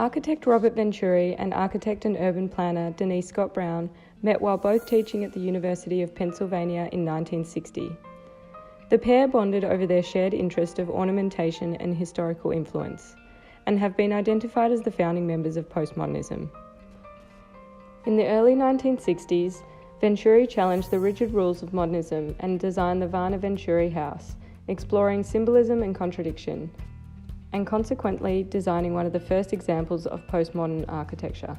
Architect Robert Venturi and architect and urban planner Denise met while both teaching at the University of Pennsylvania in 1960. The pair bonded over their shared interest of ornamentation and historical influence, and have been identified as the founding members of postmodernism. In the early 1960s, Venturi challenged the rigid rules of modernism and designed the Varna Venturi House, exploring symbolism and contradiction, and consequently designing one of the first examples of postmodern architecture.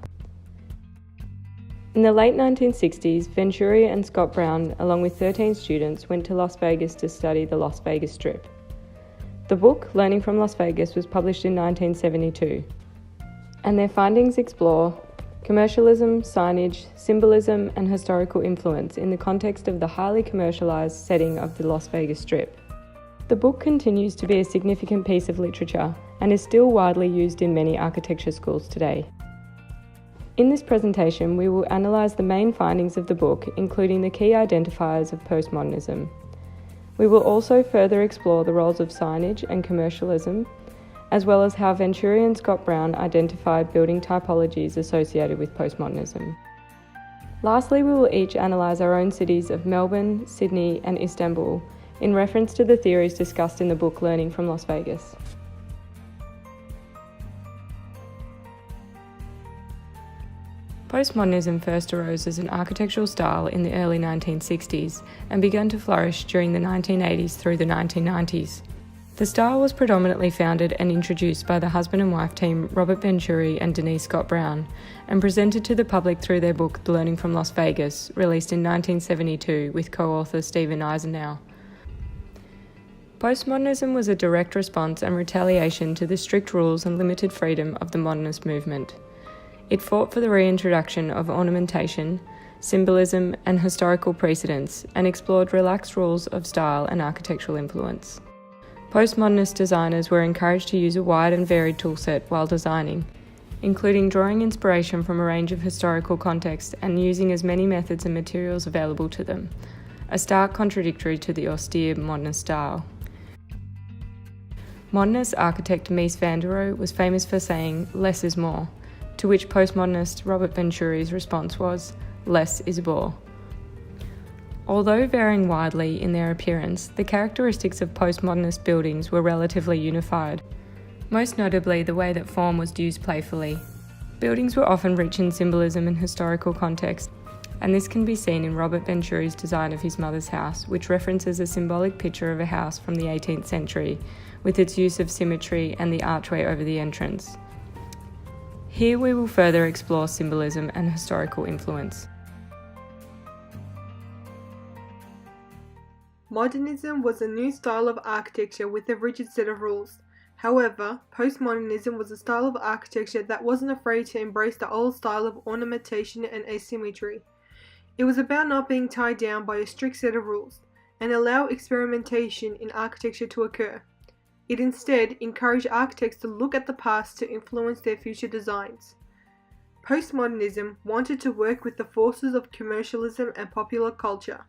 In the late 1960s, Venturi and Scott Brown, along with 13 students, went to Las Vegas to study the Las Vegas Strip. The book, Learning from Las Vegas, was published in 1972, and their findings explore commercialism, signage, symbolism, and historical influence in the context of the highly commercialized setting of the Las Vegas Strip. The book continues to be a significant piece of literature and is still widely used in many architecture schools today. In this presentation, we will analyse the main findings of the book, including the key identifiers of postmodernism. We will also further explore the roles of signage and commercialism, as well as how Venturi and Scott Brown identified building typologies associated with postmodernism. Lastly, we will each analyse our own cities of Melbourne, Sydney, and Istanbul in reference to the theories discussed in the book Learning from Las Vegas. Postmodernism first arose as an architectural style in the early 1960s and began to flourish during the 1980s through the 1990s. The style was predominantly founded and introduced by the husband and wife team Robert Venturi and Denise Scott Brown, and presented to the public through their book Learning from Las Vegas, released in 1972 with co-author Stephen Eisenhower. Postmodernism was a direct response and retaliation to the strict rules and limited freedom of the modernist movement. It fought for the reintroduction of ornamentation, symbolism, and historical precedents, and explored relaxed rules of style and architectural influence. Postmodernist designers were encouraged to use a wide and varied toolset while designing, including drawing inspiration from a range of historical contexts and using as many methods and materials available to them, a stark contradictory to the austere modernist style. Modernist architect Mies van der Rohe was famous for saying, "Less is more," to which postmodernist Robert Venturi's response was, "Less is a bore." Although varying widely in their appearance, the characteristics of postmodernist buildings were relatively unified, most notably the way that form was used playfully. Buildings were often rich in symbolism and historical context, and this can be seen in Robert Venturi's design of his mother's house, which references a symbolic picture of a house from the 18th century, with its use of symmetry and the archway over the entrance. Here we will further explore symbolism and historical influence. Modernism was a new style of architecture with a rigid set of rules. However, postmodernism was a style of architecture that wasn't afraid to embrace the old style of ornamentation and asymmetry. It was about not being tied down by a strict set of rules, and allow experimentation in architecture to occur. It instead encouraged architects to look at the past to influence their future designs. Postmodernism wanted to work with the forces of commercialism and popular culture,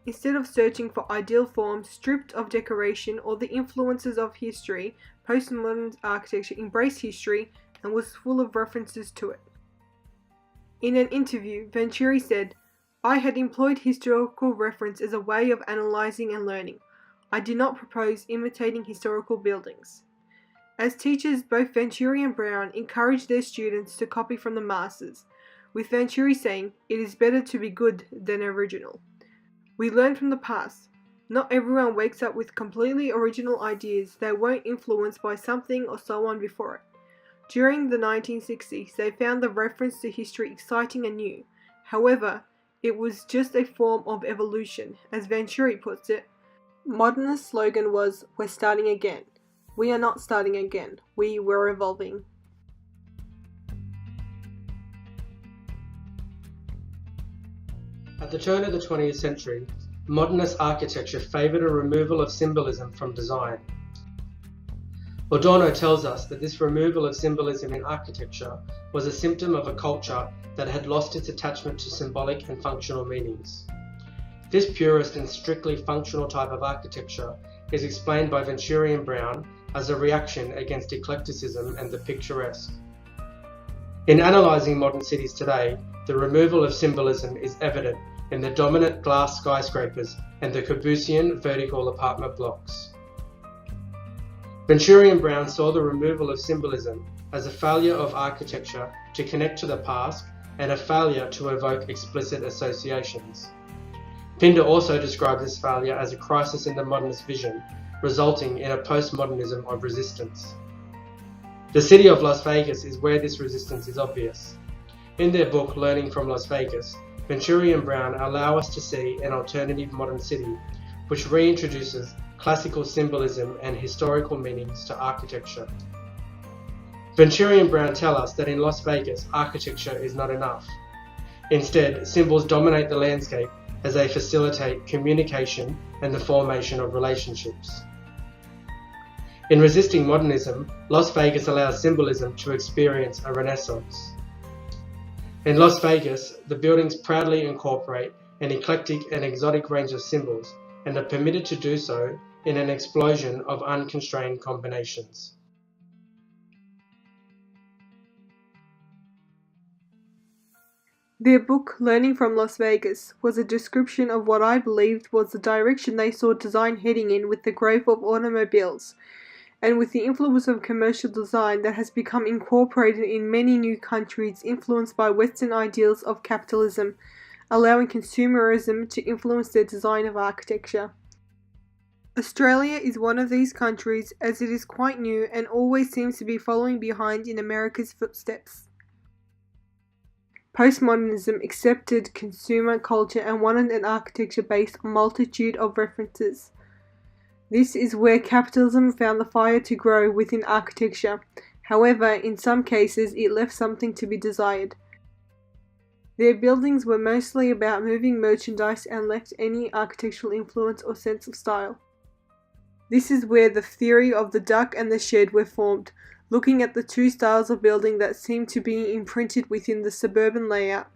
instead of searching for ideal forms stripped of decoration or the influences of history. Postmodern architecture embraced history and was full of references to it. In an interview, Venturi said, "I had employed historical reference as a way of analyzing and learning. I did not propose imitating historical buildings." As teachers, both Venturi and Brown encouraged their students to copy from the masters, with Venturi saying, "It is better to be good than original." We learn from the past. Not everyone wakes up with completely original ideas that weren't influenced by something or someone before it. During the 1960s, they found the reference to history exciting and new. However, it was just a form of evolution, as Venturi puts it. Modernist slogan was, "We're starting again." We are not starting again. We were evolving. At the turn of the 20th century, modernist architecture favoured a removal of symbolism from design. Adorno tells us that this removal of symbolism in architecture was a symptom of a culture that had lost its attachment to symbolic and functional meanings. This purist and strictly functional type of architecture is explained by Venturi and Brown as a reaction against eclecticism and the picturesque. In analysing modern cities today, the removal of symbolism is evident in the dominant glass skyscrapers and the Corbusian vertical apartment blocks. Venturi and Brown saw the removal of symbolism as a failure of architecture to connect to the past and a failure to evoke explicit associations. Pinder also described this failure as a crisis in the modernist vision, resulting in a postmodernism of resistance. The city of Las Vegas is where this resistance is obvious. In their book Learning from Las Vegas, Venturi and Brown allow us to see an alternative modern city which reintroduces classical symbolism and historical meanings to architecture. Venturi and Brown tell us that in Las Vegas, architecture is not enough. Instead, symbols dominate the landscape as they facilitate communication and the formation of relationships. In resisting modernism, Las Vegas allows symbolism to experience a renaissance. In Las Vegas, the buildings proudly incorporate an eclectic and exotic range of symbols and are permitted to do so in an explosion of unconstrained combinations. Their book, Learning from Las Vegas, was a description of what I believed was the direction they saw design heading in with the growth of automobiles, and with the influence of commercial design that has become incorporated in many new countries influenced by Western ideals of capitalism, allowing consumerism to influence their design of architecture. Australia is one of these countries as it is quite new and always seems to be following behind in America's footsteps. Postmodernism accepted consumer culture and wanted an architecture based on a multitude of references. This is where capitalism found the fire to grow within architecture. However, in some cases, it left something to be desired. Their buildings were mostly about moving merchandise and lacked any architectural influence or sense of style. This is where the theory of the duck and the shed were formed, looking at the two styles of building that seem to be imprinted within the suburban layout.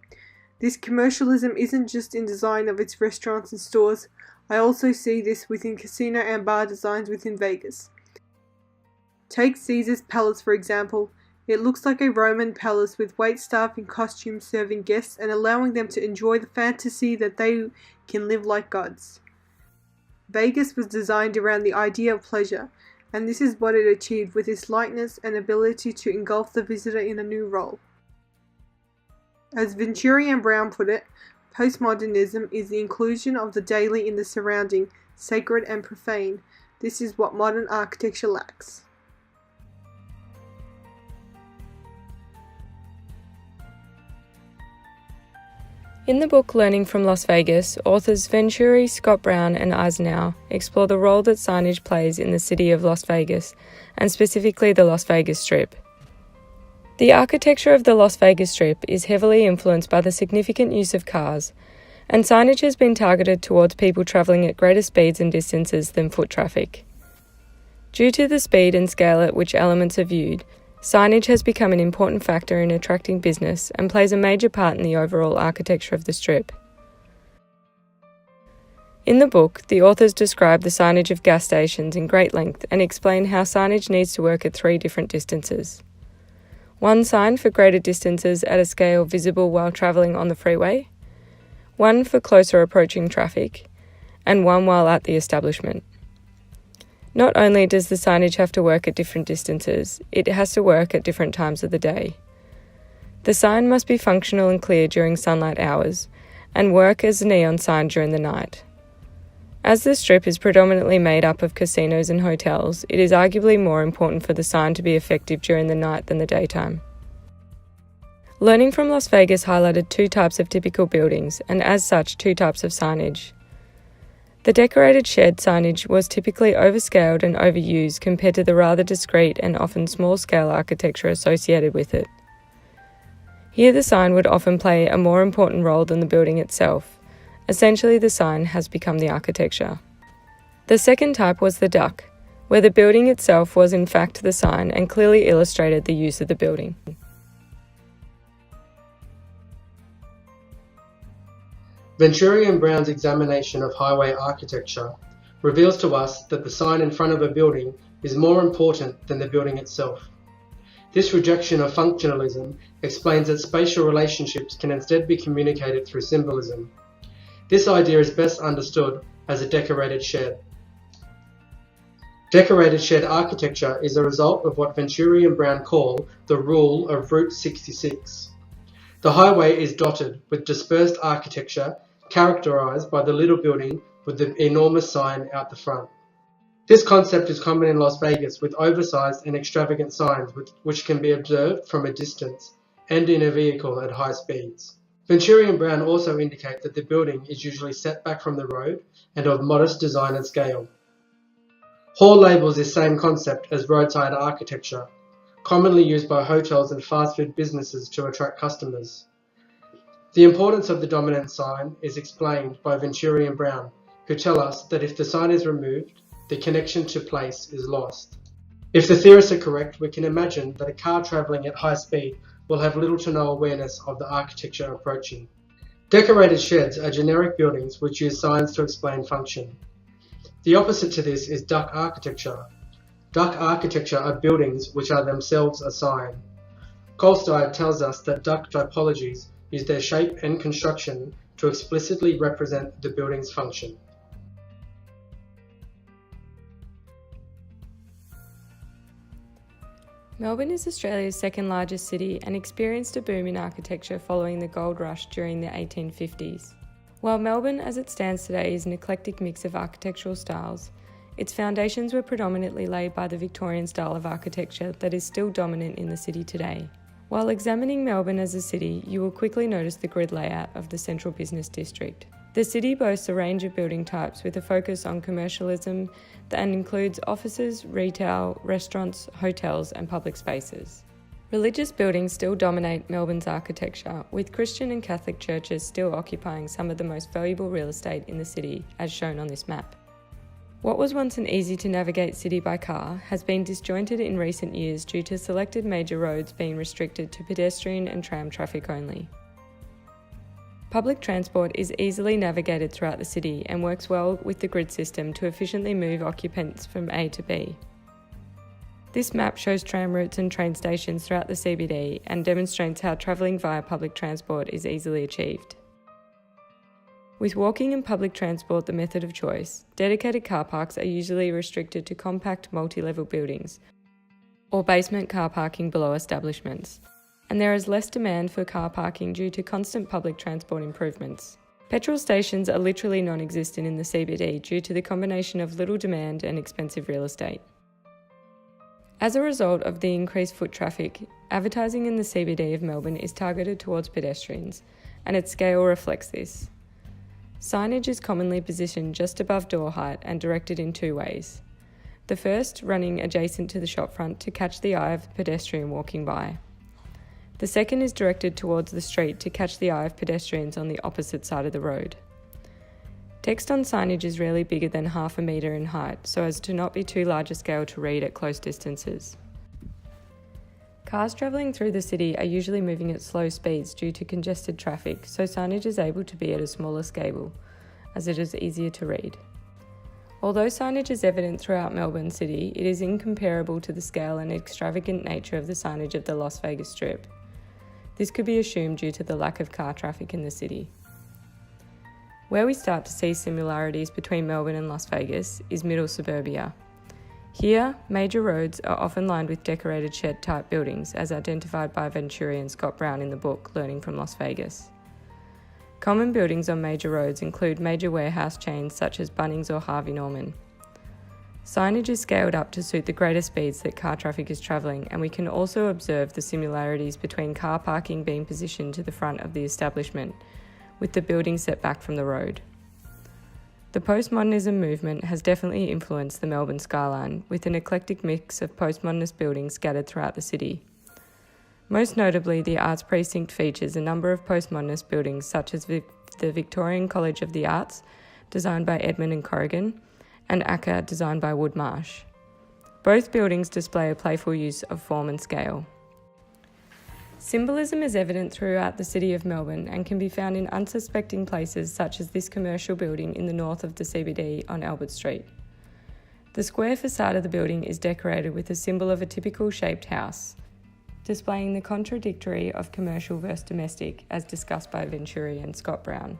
This commercialism isn't just in design of its restaurants and stores. I also see this within casino and bar designs within Vegas. Take Caesar's Palace for example. It looks like a Roman palace with waitstaff in costumes serving guests and allowing them to enjoy the fantasy that they can live like gods. Vegas was designed around the idea of pleasure, and this is what it achieved with its lightness and ability to engulf the visitor in a new role. As Venturi and Brown put it, postmodernism is the inclusion of the daily in the surrounding, sacred and profane. This is what modern architecture lacks. In the book Learning from Las Vegas, authors Venturi, Scott Brown and Eisenhower explore the role that signage plays in the city of Las Vegas, and specifically the Las Vegas Strip. The architecture of the Las Vegas Strip is heavily influenced by the significant use of cars, and signage has been targeted towards people travelling at greater speeds and distances than foot traffic. Due to the speed and scale at which elements are viewed, signage has become an important factor in attracting business and plays a major part in the overall architecture of the Strip. In the book, the authors describe the signage of gas stations in great length and explain how signage needs to work at 3 different distances. One sign for greater distances at a scale visible while travelling on the freeway, one for closer approaching traffic, and one while at the establishment. Not only does the signage have to work at different distances, it has to work at different times of the day. The sign must be functional and clear during sunlight hours, and work as a neon sign during the night. As the Strip is predominantly made up of casinos and hotels, it is arguably more important for the sign to be effective during the night than the daytime. Learning from Las Vegas highlighted 2 types of typical buildings, and as such 2 types of signage. The decorated shed signage was typically overscaled and overused compared to the rather discreet and often small-scale architecture associated with it. Here the sign would often play a more important role than the building itself. Essentially, the sign has become the architecture. The second type was the duck, where the building itself was in fact the sign and clearly illustrated the use of the building. Venturi and Brown's examination of highway architecture reveals to us that the sign in front of a building is more important than the building itself. This rejection of functionalism explains that spatial relationships can instead be communicated through symbolism. This idea is best understood as a decorated shed. Decorated shed architecture is a result of what Venturi and Brown call the rule of Route 66. The highway is dotted with dispersed architecture characterized by the little building with the enormous sign out the front. This concept is common in Las Vegas with oversized and extravagant signs which can be observed from a distance and in a vehicle at high speeds. Venturi and Brown also indicate that the building is usually set back from the road and of modest design and scale. Hall labels this same concept as roadside architecture, commonly used by hotels and fast food businesses to attract customers. The importance of the dominant sign is explained by Venturi and Brown, who tell us that if the sign is removed, the connection to place is lost. If the theorists are correct, we can imagine that a car travelling at high speed will have little to no awareness of the architecture approaching. Decorated sheds are generic buildings which use signs to explain function. The opposite to this is duck architecture. Duck architecture are buildings which are themselves a sign. Kolstad tells us that duck typologies use their shape and construction to explicitly represent the building's function. Melbourne is Australia's second largest city and experienced a boom in architecture following the gold rush during the 1850s. While Melbourne as it stands today is an eclectic mix of architectural styles, its foundations were predominantly laid by the Victorian style of architecture that is still dominant in the city today. While examining Melbourne as a city, you will quickly notice the grid layout of the central business district. The city boasts a range of building types with a focus on commercialism that includes offices, retail, restaurants, hotels and public spaces. Religious buildings still dominate Melbourne's architecture, with Christian and Catholic churches still occupying some of the most valuable real estate in the city, as shown on this map. What was once an easy-to-navigate city by car has been disjointed in recent years due to selected major roads being restricted to pedestrian and tram traffic only. Public transport is easily navigated throughout the city and works well with the grid system to efficiently move occupants from A to B. This map shows tram routes and train stations throughout the CBD and demonstrates how travelling via public transport is easily achieved. With walking and public transport the method of choice, dedicated car parks are usually restricted to compact multi-level buildings or basement car parking below establishments, and there is less demand for car parking due to constant public transport improvements. Petrol stations are literally non-existent in the CBD due to the combination of little demand and expensive real estate. As a result of the increased foot traffic, advertising in the CBD of Melbourne is targeted towards pedestrians, and its scale reflects this. Signage is commonly positioned just above door height and directed in two ways. The first running adjacent to the shopfront to catch the eye of a pedestrian walking by. The second is directed towards the street to catch the eye of pedestrians on the opposite side of the road. Text on signage is rarely bigger than 1/2 metre in height, so as to not be too large a scale to read at close distances. Cars travelling through the city are usually moving at slow speeds due to congested traffic, so signage is able to be at a smaller scale, as it is easier to read. Although signage is evident throughout Melbourne City, it is incomparable to the scale and extravagant nature of the signage of the Las Vegas Strip. This could be assumed due to the lack of car traffic in the city. Where we start to see similarities between Melbourne and Las Vegas is middle suburbia. Here, major roads are often lined with decorated shed-type buildings, as identified by Venturi and Scott Brown in the book Learning from Las Vegas. Common buildings on major roads include major warehouse chains such as Bunnings or Harvey Norman. Signage is scaled up to suit the greater speeds that car traffic is travelling, and we can also observe the similarities between car parking being positioned to the front of the establishment, with the building set back from the road. The postmodernism movement has definitely influenced the Melbourne skyline, with an eclectic mix of postmodernist buildings scattered throughout the city. Most notably, the Arts Precinct features a number of postmodernist buildings such as the Victorian College of the Arts, designed by Edmund and Corrigan, and ACCA, designed by Woodmarsh. Both buildings display a playful use of form and scale. Symbolism is evident throughout the city of Melbourne and can be found in unsuspecting places such as this commercial building in the north of the CBD on Albert Street. The square facade of the building is decorated with a symbol of a typical shaped house. displaying the contradictory of commercial versus domestic as discussed by Venturi and Scott Brown.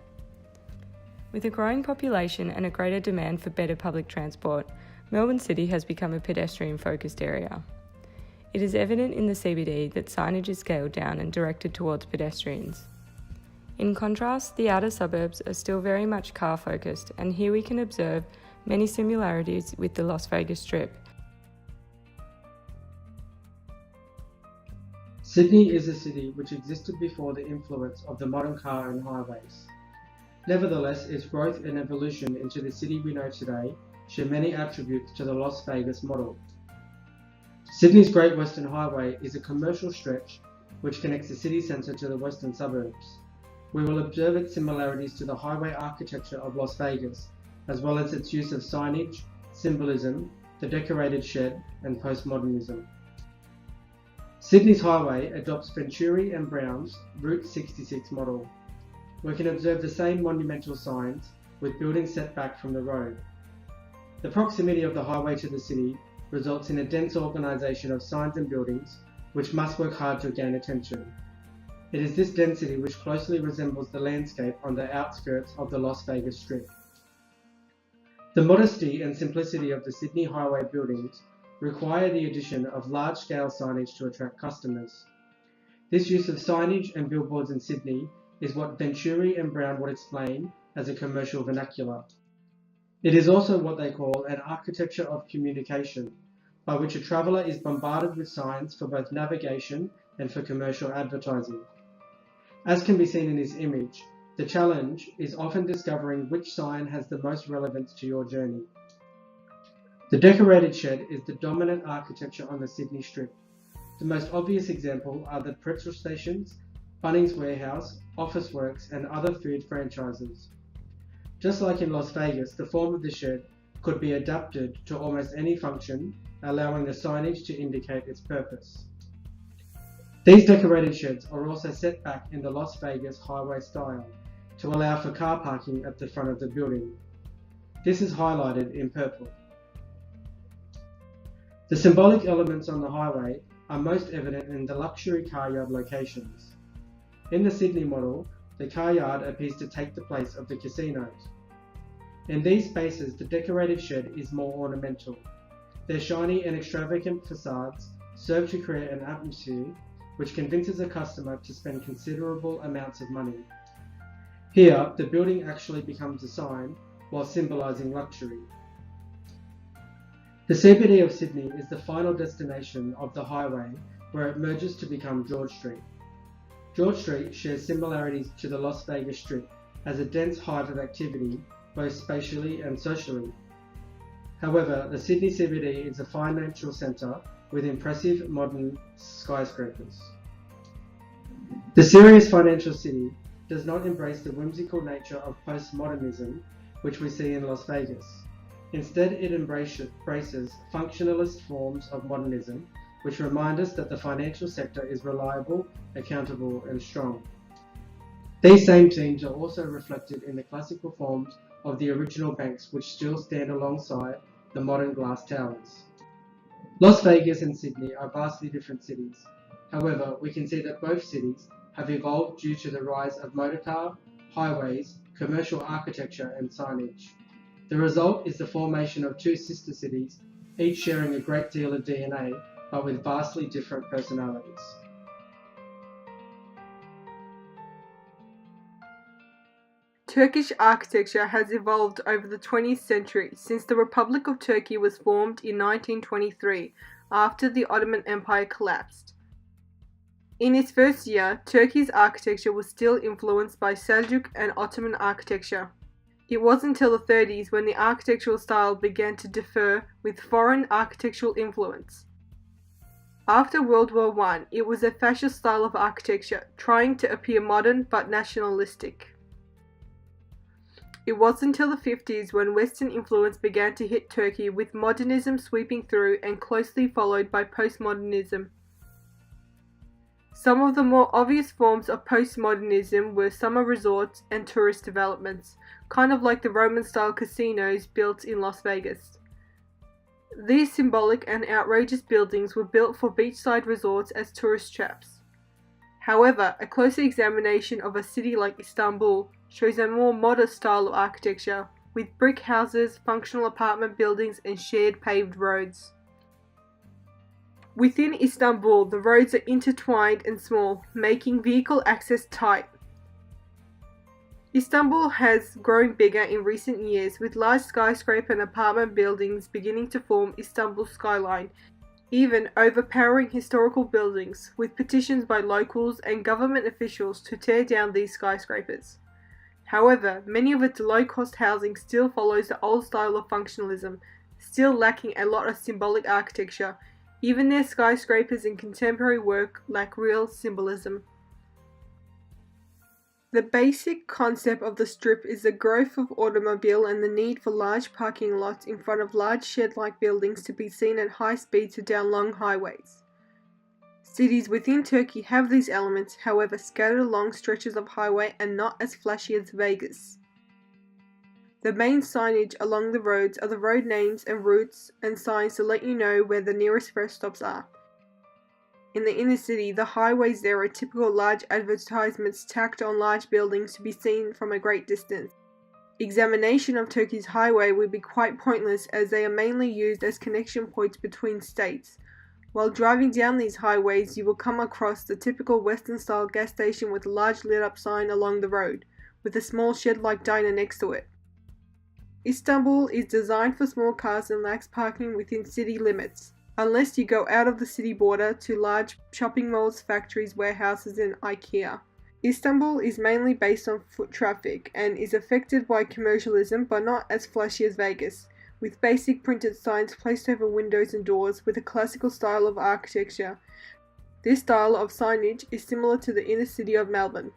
With a growing population and a greater demand for better public transport, Melbourne City has become a pedestrian-focused area. It is evident in the CBD that signage is scaled down and directed towards pedestrians. In contrast, the outer suburbs are still very much car-focused, and here we can observe many similarities with the Las Vegas Strip. Sydney is a city which existed before the influence of the modern car and highways. Nevertheless, its growth and evolution into the city we know today share many attributes to the Las Vegas model. Sydney's Great Western Highway is a commercial stretch which connects the city centre to the western suburbs. We will observe its similarities to the highway architecture of Las Vegas, as well as its use of signage, symbolism, the decorated shed, and postmodernism. Sydney's highway adopts Venturi and Brown's Route 66 model. We can observe the same monumental signs with buildings set back from the road. The proximity of the highway to the city results in a dense organisation of signs and buildings which must work hard to gain attention. It is this density which closely resembles the landscape on the outskirts of the Las Vegas Strip. The modesty and simplicity of the Sydney highway buildings require the addition of large-scale signage to attract customers. This use of signage and billboards in Sydney is what Venturi and Brown would explain as a commercial vernacular. It is also what they call an architecture of communication, by which a traveller is bombarded with signs for both navigation and for commercial advertising. As can be seen in this image, the challenge is often discovering which sign has the most relevance to your journey. The decorated shed is the dominant architecture on the Sydney Strip. The most obvious example are the petrol stations, Bunnings Warehouse, Officeworks, and other food franchises. Just like in Las Vegas, the form of the shed could be adapted to almost any function, allowing the signage to indicate its purpose. These decorated sheds are also set back in the Las Vegas highway style to allow for car parking at the front of the building. This is highlighted in purple. The symbolic elements on the highway are most evident in the luxury car yard locations. In the Sydney model, the car yard appears to take the place of the casinos. In these spaces, the decorated shed is more ornamental. Their shiny and extravagant facades serve to create an atmosphere which convinces a customer to spend considerable amounts of money. Here, the building actually becomes a sign while symbolising luxury. The CBD of Sydney is the final destination of the highway where it merges to become George Street. George Street shares similarities to the Las Vegas Strip as a dense hive of activity, both spatially and socially. However, the Sydney CBD is a financial centre with impressive modern skyscrapers. The serious financial city does not embrace the whimsical nature of postmodernism which we see in Las Vegas. Instead, it embraces functionalist forms of modernism which remind us that the financial sector is reliable, accountable, and strong. These same themes are also reflected in the classical forms of the original banks which still stand alongside the modern glass towers. Las Vegas and Sydney are vastly different cities. However, we can see that both cities have evolved due to the rise of motorcar, highways, commercial architecture, and signage. The result is the formation of two sister cities, each sharing a great deal of DNA, but with vastly different personalities. Turkish architecture has evolved over the 20th century since the Republic of Turkey was formed in 1923 after the Ottoman Empire collapsed. In its first year, Turkey's architecture was still influenced by Seljuk and Ottoman architecture. It wasn't until the 30s when the architectural style began to differ with foreign architectural influence. After World War I, it was a fascist style of architecture, trying to appear modern but nationalistic. It wasn't until the 50s when Western influence began to hit Turkey, with modernism sweeping through and closely followed by postmodernism. Some of the more obvious forms of postmodernism were summer resorts and tourist developments, kind of like the Roman-style casinos built in Las Vegas. These symbolic and outrageous buildings were built for beachside resorts as tourist traps. However, a closer examination of a city like Istanbul shows a more modest style of architecture, with brick houses, functional apartment buildings, and shared paved roads. Within Istanbul, the roads are intertwined and small, making vehicle access tight. Istanbul has grown bigger in recent years, with large skyscraper and apartment buildings beginning to form Istanbul's skyline, even overpowering historical buildings, with petitions by locals and government officials to tear down these skyscrapers. However, many of its low-cost housing still follows the old style of functionalism, still lacking a lot of symbolic architecture. Even their skyscrapers and contemporary work lack real symbolism. The basic concept of the strip is the growth of automobile and the need for large parking lots in front of large shed-like buildings to be seen at high speeds down long highways. Cities within Turkey have these elements, however scattered along stretches of highway and not as flashy as Vegas. The main signage along the roads are the road names and routes and signs to let you know where the nearest rest stops are. In the inner city, the highways there are typical large advertisements tacked on large buildings to be seen from a great distance. Examination of Turkey's highway would be quite pointless as they are mainly used as connection points between states. While driving down these highways, you will come across the typical Western-style gas station with a large lit-up sign along the road, with a small shed-like diner next to it. Istanbul is designed for small cars and lacks parking within city limits, unless you go out of the city border to large shopping malls, factories, warehouses, and IKEA. Istanbul is mainly based on foot traffic and is affected by commercialism, but not as flashy as Vegas, with basic printed signs placed over windows and doors with a classical style of architecture. This style of signage is similar to the inner city of Melbourne.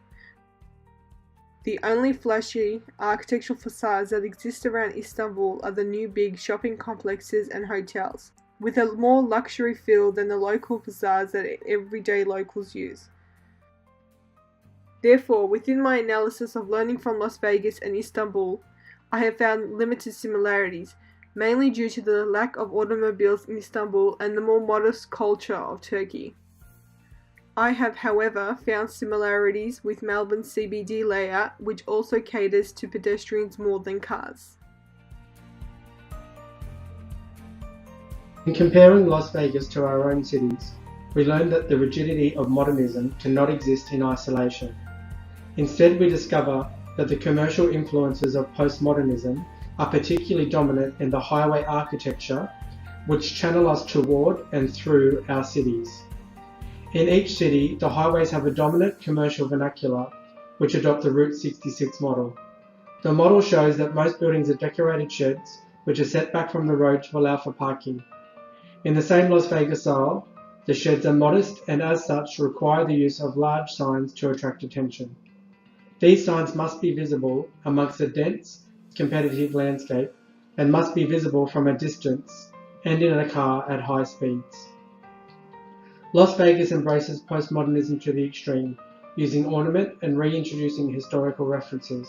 The only flashy architectural facades that exist around Istanbul are the new big shopping complexes and hotels, with a more luxury feel than the local facades that everyday locals use. Therefore, within my analysis of learning from Las Vegas and Istanbul, I have found limited similarities, mainly due to the lack of automobiles in Istanbul and the more modest culture of Turkey. I have, however, found similarities with Melbourne's CBD layout, which also caters to pedestrians more than cars. In comparing Las Vegas to our own cities, we learned that the rigidity of modernism cannot exist in isolation. Instead, we discover that the commercial influences of postmodernism are particularly dominant in the highway architecture, which channel us toward and through our cities. In each city, the highways have a dominant commercial vernacular, which adopt the Route 66 model. The model shows that most buildings are decorated sheds, which are set back from the road to allow for parking. In the same Las Vegas style, the sheds are modest and as such require the use of large signs to attract attention. These signs must be visible amongst a dense, competitive landscape and must be visible from a distance and in a car at high speeds. Las Vegas embraces postmodernism to the extreme, using ornament and reintroducing historical references.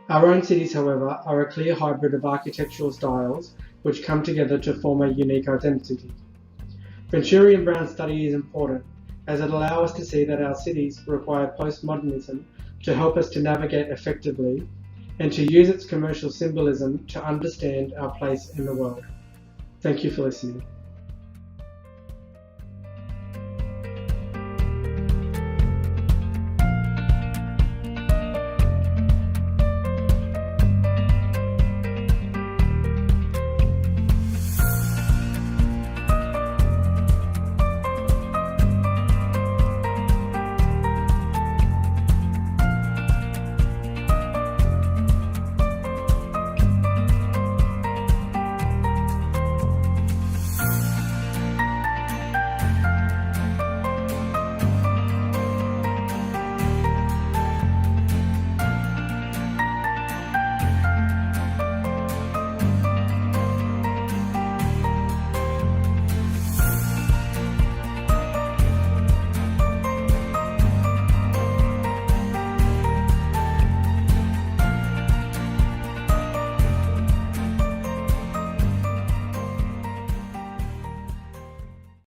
Our own cities, however, are a clear hybrid of architectural styles which come together to form a unique identity. Venturi and Brown's study is important, as it allows us to see that our cities require postmodernism to help us to navigate effectively and to use its commercial symbolism to understand our place in the world. Thank you for listening.